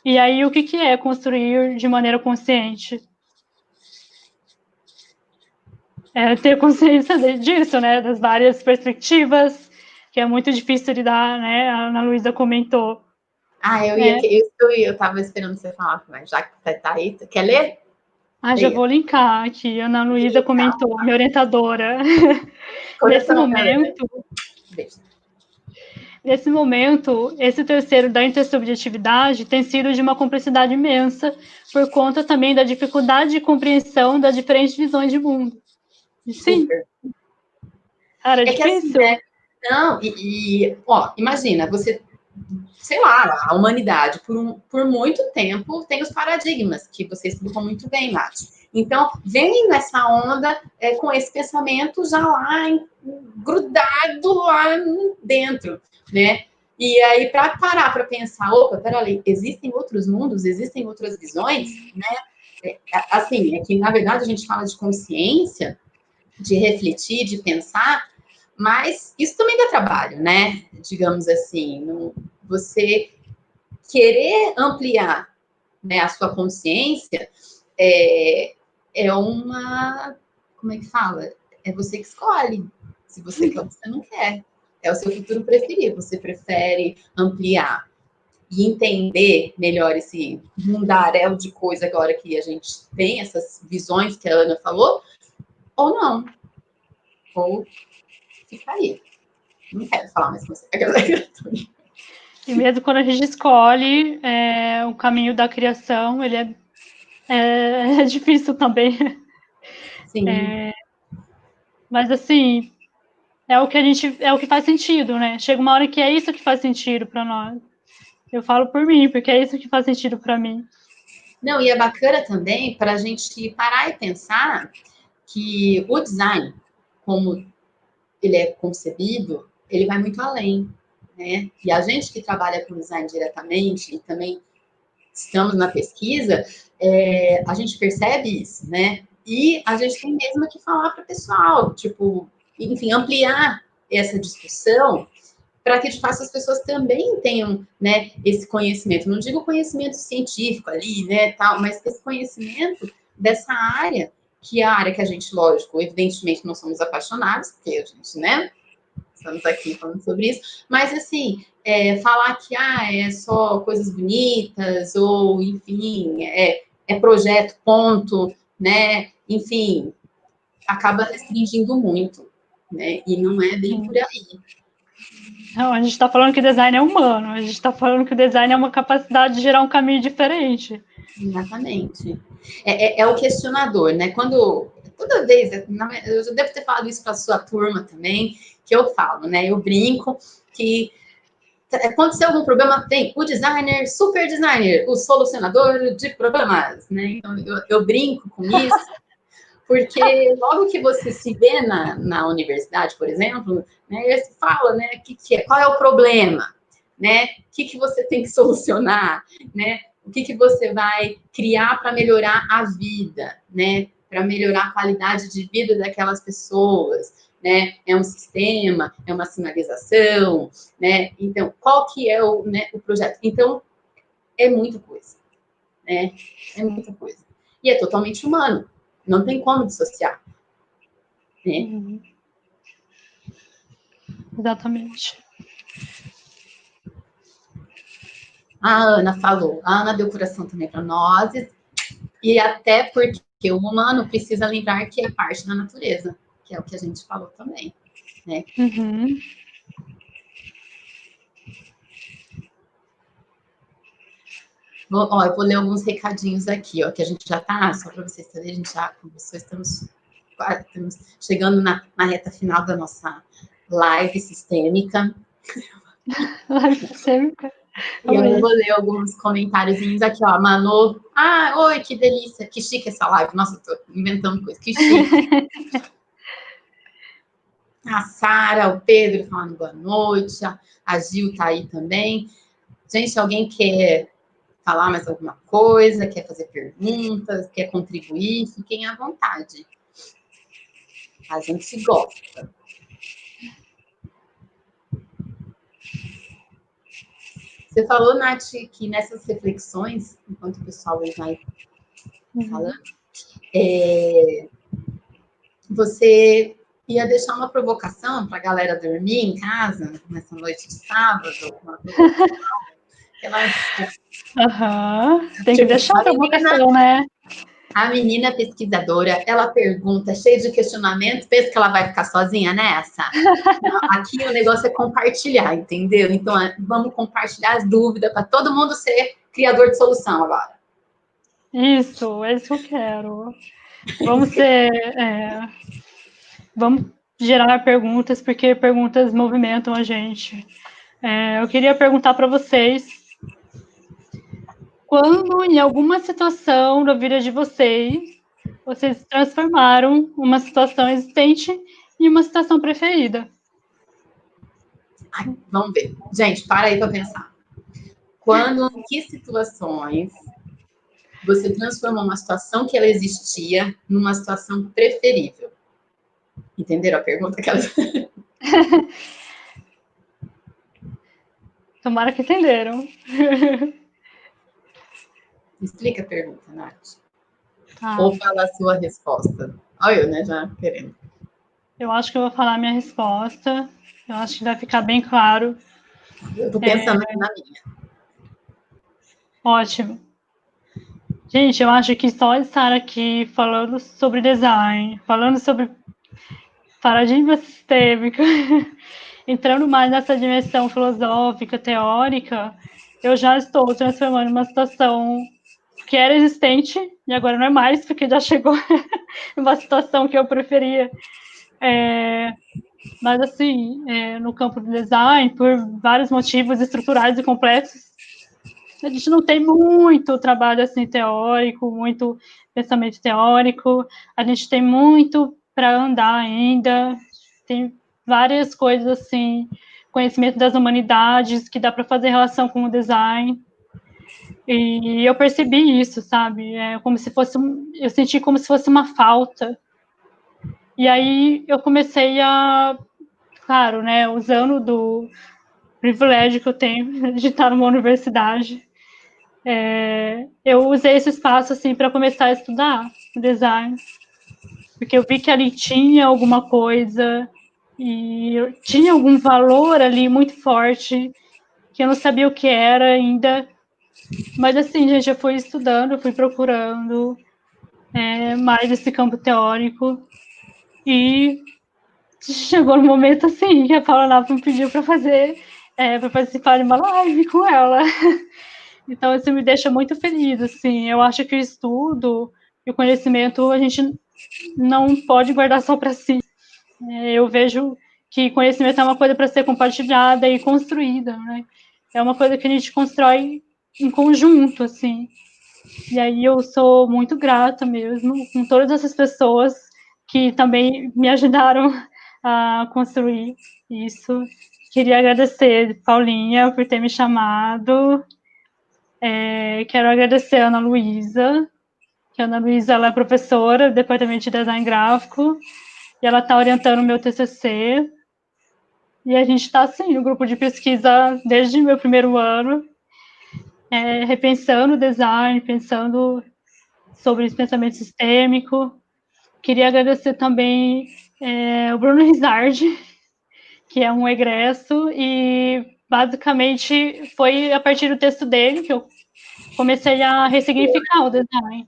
E aí, o que é construir de maneira consciente? É ter consciência disso, né? Das várias perspectivas, que é muito difícil de dar, né? A Ana Luísa comentou. Eu estava esperando você falar, mas já que você está aí, você quer ler? Já vou linkar aqui. A Ana Luísa comentou, minha orientadora. Nesse momento, esse terceiro da intersubjetividade tem sido de uma complexidade imensa, por conta também da dificuldade de compreensão das diferentes visões de mundo. E sim. Cara, é difícil. Que assim, né? Não, ó, imagina, você, sei lá, a humanidade, por muito tempo, tem os paradigmas, que você explicou muito bem, Nath. Então, vem nessa onda com esse pensamento já lá grudado lá dentro, né? E aí, para parar para pensar, opa, peraí, existem outros mundos, existem outras visões, né? Assim, é que, na verdade, a gente fala de consciência, de refletir, de pensar, mas isso também dá trabalho, né? Digamos assim, você querer ampliar, né, a sua consciência é uma... Como é que fala? É você que escolhe. Se você quer ou você não quer. É o seu futuro preferido. Você prefere ampliar e entender melhor esse mundaréu de coisa agora que a gente tem, essas visões que a Ana falou, ou não. Ou ficar aí. Não quero falar mais com você. E mesmo quando a gente escolhe o caminho da criação, ele é difícil também. Sim. Mas assim, é o que faz sentido, né? Chega uma hora que é isso que faz sentido para nós. Eu falo por mim, porque é isso que faz sentido para mim. Não, e é bacana também para a gente parar e pensar que o design, como ele é concebido, ele vai muito além, né? E a gente que trabalha com design diretamente e também estamos na pesquisa, a gente percebe isso, né? E a gente tem mesmo que falar para o pessoal, tipo, enfim, ampliar essa discussão para que, de fato, as pessoas também tenham, né, esse conhecimento. Não digo conhecimento científico ali, né, tal, mas esse conhecimento dessa área, que é a área que a gente, lógico, evidentemente não somos apaixonados, porque a gente, né, estamos aqui falando sobre isso, mas, assim, falar que, é só coisas bonitas, ou, enfim, é projeto, ponto, né, enfim, acaba restringindo muito, né, e não é bem por aí. Não, a gente está falando que o design é humano, a gente está falando que o design é uma capacidade de gerar um caminho diferente. Exatamente. É o questionador, né? Quando toda vez, eu já devo ter falado isso para a sua turma também, que eu falo, né? Eu brinco que aconteceu algum problema, tem o designer, super designer, o solucionador de problemas, né? Então, eu brinco com isso, porque logo que você se vê na universidade, por exemplo, né, você fala, né, qual é o problema, né? O que você tem que solucionar, né? O que você vai criar para melhorar a vida, né? Para melhorar a qualidade de vida daquelas pessoas, né? É um sistema, é uma sinalização, né? Então, qual que é o projeto? Então, é muita coisa, né? É muita coisa. E é totalmente humano, não tem como dissociar, né? Uhum. Exatamente. A Ana falou, a Ana deu coração também para nós, e até porque o humano precisa lembrar que é parte da natureza, que é o que a gente falou também, né? Uhum. Eu vou ler alguns recadinhos aqui, ó, que a gente já tá, só para vocês saberem, a gente já conversou, estamos chegando na reta final da nossa live sistêmica. Live sistêmica. E eu vou ler alguns comentáriozinhos aqui, ó. Manu, oi, que delícia, que chique essa live. Nossa, eu tô inventando coisa, que chique. A Sara, o Pedro falando boa noite, a Gil tá aí também. Gente, alguém quer falar mais alguma coisa, quer fazer perguntas, quer contribuir, fiquem à vontade. A gente gosta. Você falou, Nath, que nessas reflexões, enquanto o pessoal vai falando, você ia deixar uma provocação para a galera dormir em casa, nessa noite de sábado, uma provocação. Tem que deixar a provocação, né? A menina pesquisadora, ela pergunta, cheia de questionamento, pensa que ela vai ficar sozinha nessa? Aqui o negócio é compartilhar, entendeu? Então, vamos compartilhar as dúvidas para todo mundo ser criador de solução agora. Isso, é isso que eu quero. Vamos gerar perguntas, porque perguntas movimentam a gente. Eu queria perguntar para vocês, quando em alguma situação da vida de vocês transformaram uma situação existente em uma situação preferida? Vamos ver. Gente, para aí para pensar. Em que situações você transformou uma situação que ela existia numa situação preferível? Entenderam a pergunta que ela... Tomara que entenderam. Explica a pergunta, Nath. Ou fala a sua resposta. Olha eu, né, já querendo. Eu acho que eu vou falar a minha resposta. Eu acho que vai ficar bem claro. Eu tô pensando aqui na minha. Ótimo. Gente, eu acho que só estar aqui falando sobre design, falando sobre paradigma sistêmico, entrando mais nessa dimensão filosófica, teórica, eu já estou transformando uma situação que era existente e agora não é mais, porque já chegou uma situação que eu preferia. Mas, assim, no campo do design, por vários motivos estruturais e complexos, a gente não tem muito trabalho assim teórico, muito pensamento teórico, a gente tem muito para andar ainda, tem várias coisas assim, conhecimento das humanidades que dá para fazer relação com o design. E eu percebi isso, sabe? Como se fosse, eu senti como se fosse uma falta. E aí eu comecei a, claro, né, usando do privilégio que eu tenho de estar numa universidade, eu usei esse espaço assim para começar a estudar design, porque eu vi que ali tinha alguma coisa e tinha algum valor ali muito forte que eu não sabia o que era ainda, mas assim, gente, eu fui estudando, eu fui procurando mais esse campo teórico e chegou no momento assim que a Paula Napa me pediu para fazer, para participar de uma live com ela. Então, isso me deixa muito feliz, assim. Eu acho que o estudo e o conhecimento, a gente não pode guardar só para si. Eu vejo que conhecimento é uma coisa para ser compartilhada e construída, né? É uma coisa que a gente constrói em conjunto, assim. E aí eu sou muito grata mesmo com todas essas pessoas que também me ajudaram a construir isso. Queria agradecer, Paulinha, por ter me chamado. Quero agradecer a Ana Luísa, que a Ana Luísa ela é professora do Departamento de Design Gráfico, e ela está orientando o meu TCC. E a gente está, assim, no grupo de pesquisa desde o meu primeiro ano, repensando o design, pensando sobre esse pensamento sistêmico. Queria agradecer também o Bruno Rizardi, que é um egresso, e basicamente foi a partir do texto dele que eu comecei a ressignificar o design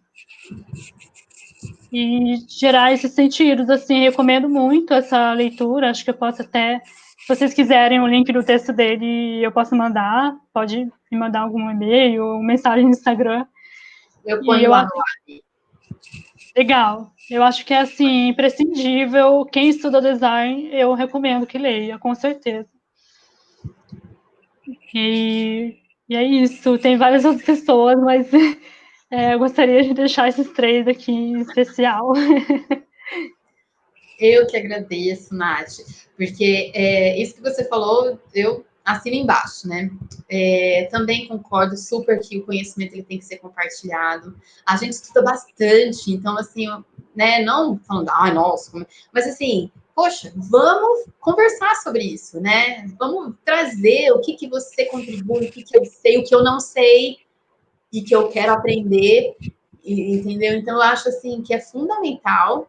e gerar esses sentidos. Assim, recomendo muito essa leitura. Acho que eu posso até, se vocês quiserem o link do texto dele, eu posso mandar. Pode me mandar algum e-mail ou mensagem no Instagram. Eu ponho lá no ar. Legal. Eu acho que é, assim, imprescindível. Quem estuda design, eu recomendo que leia, com certeza. E é isso. Tem várias outras pessoas, mas eu gostaria de deixar esses 3 aqui em especial. Eu que agradeço, Nath, porque isso que você falou, eu assino embaixo, né? Também concordo super que o conhecimento ele tem que ser compartilhado. A gente estuda bastante, então, assim, né, não falando, nossa, mas assim, poxa, vamos conversar sobre isso, né? Vamos trazer o que você contribui, o que eu sei, o que eu não sei e que eu quero aprender, entendeu? Então, eu acho, assim, que é fundamental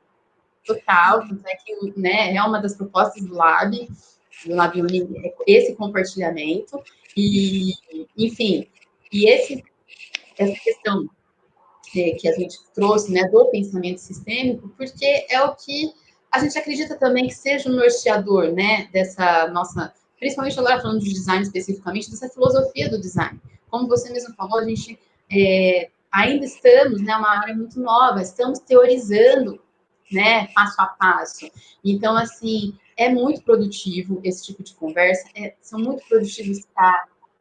total, tanto é que, né, é uma das propostas do Lab Uni, esse compartilhamento, e, enfim, e essa questão que a gente trouxe, né, do pensamento sistêmico, porque é o que a gente acredita também que seja o norteador, né, dessa nossa, principalmente agora falando de design especificamente, dessa filosofia do design. Como você mesmo falou, a gente ainda estamos, né, uma área muito nova, estamos teorizando, né, passo a passo. Então, assim, é muito produtivo esse tipo de conversa, são muito produtivos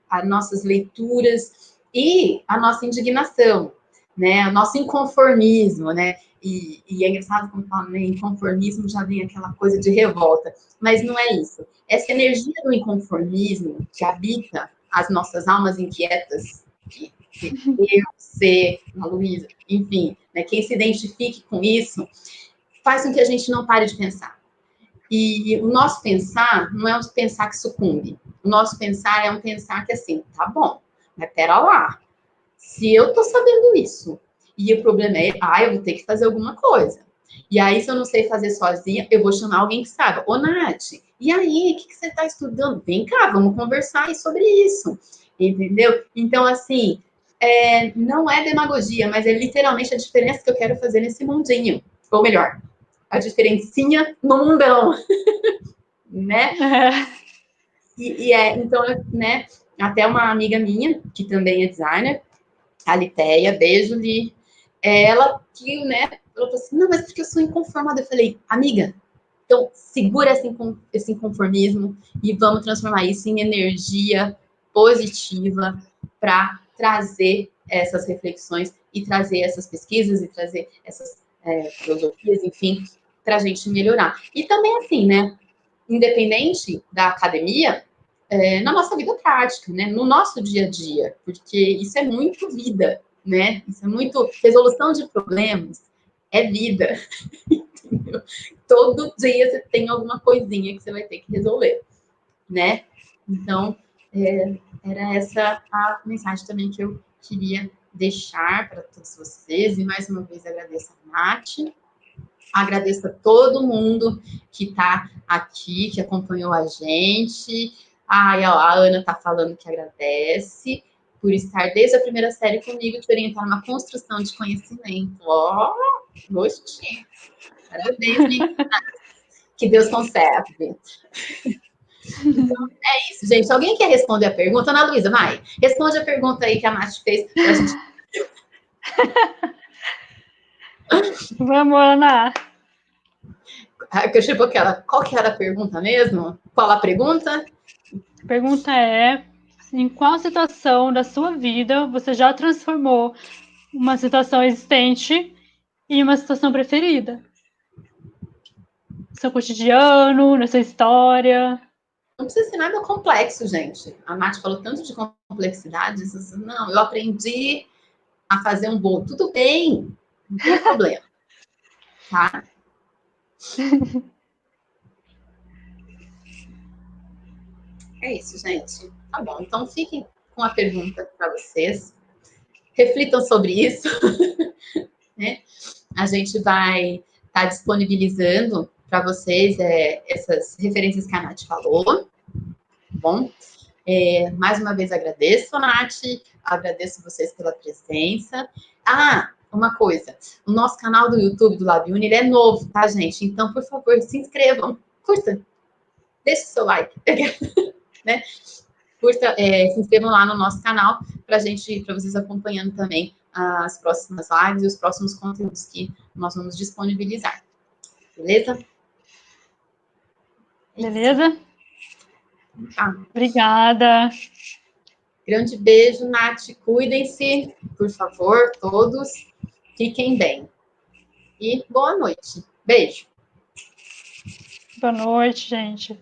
as nossas leituras e a nossa indignação, né, o nosso inconformismo, né, e é engraçado quando fala, né, inconformismo já vem aquela coisa de revolta, mas não é isso. Essa energia do inconformismo que habita as nossas almas inquietas, que eu, você, a Luísa, enfim, né, quem se identifique com isso, faz com que a gente não pare de pensar. E o nosso pensar não é um pensar que sucumbe. O nosso pensar é um pensar que, assim, tá bom, mas pera lá. Se eu tô sabendo isso, e o problema é, eu vou ter que fazer alguma coisa. E aí, se eu não sei fazer sozinha, eu vou chamar alguém que saiba. Ô, Nath, e aí, o que você está estudando? Vem cá, vamos conversar aí sobre isso. Entendeu? Então, assim, não é demagogia, mas é literalmente a diferença que eu quero fazer nesse mundinho. Ou melhor, a diferencinha no mundão, né? Então, né, até uma amiga minha, que também é designer, a Litéia, beijo, Li, ela que, né, ela falou assim, não, mas porque eu sou inconformada. Eu falei, amiga, então segura esse inconformismo e vamos transformar isso em energia positiva para trazer essas reflexões e trazer essas pesquisas e trazer essas filosofias, enfim, para a gente melhorar. E também, assim, né, independente da academia, na nossa vida prática, né, no nosso dia a dia, porque isso é muito vida, né, isso é muito resolução de problemas, é vida, entendeu? Todo dia você tem alguma coisinha que você vai ter que resolver, né? Então, era essa a mensagem também que eu queria deixar para todos vocês, e mais uma vez agradeço a Nath, agradeço a todo mundo que está aqui, que acompanhou a gente. A Ana está falando que agradece por estar desde a primeira série comigo, te orientar numa construção de conhecimento. Gostei. Parabéns, meninas. Que Deus conserve. Então, é isso, gente. Alguém quer responder a pergunta? Ana Luísa, vai. Responde a pergunta aí que a Nath fez para a gente. Vamos, Ana. Qual que era a pergunta mesmo? Qual a pergunta? A pergunta é: em qual situação da sua vida você já transformou uma situação existente em uma situação preferida? No seu cotidiano, na sua história. Não precisa ser nada complexo, gente. A Nath falou tanto de complexidades. Não, eu aprendi a fazer um bolo. Tudo bem, não tem problema. Tá? É isso, gente. Tá bom. Então, fiquem com a pergunta para vocês. Reflitam sobre isso. Né? A gente vai estar disponibilizando para vocês essas referências que a Nath falou. Tá bom? Mais uma vez agradeço, Nath. Agradeço vocês pela presença. Uma coisa. O nosso canal do YouTube do LabUni, ele é novo, tá, gente? Então, por favor, se inscrevam. Curta. Deixe o seu like. Né? Curta, se inscrevam lá no nosso canal para vocês acompanhando também as próximas lives e os próximos conteúdos que nós vamos disponibilizar. Beleza? Beleza? Tá. Obrigada. Grande beijo, Nath. Cuidem-se, por favor, todos. Fiquem bem. E boa noite. Beijo. Boa noite, gente.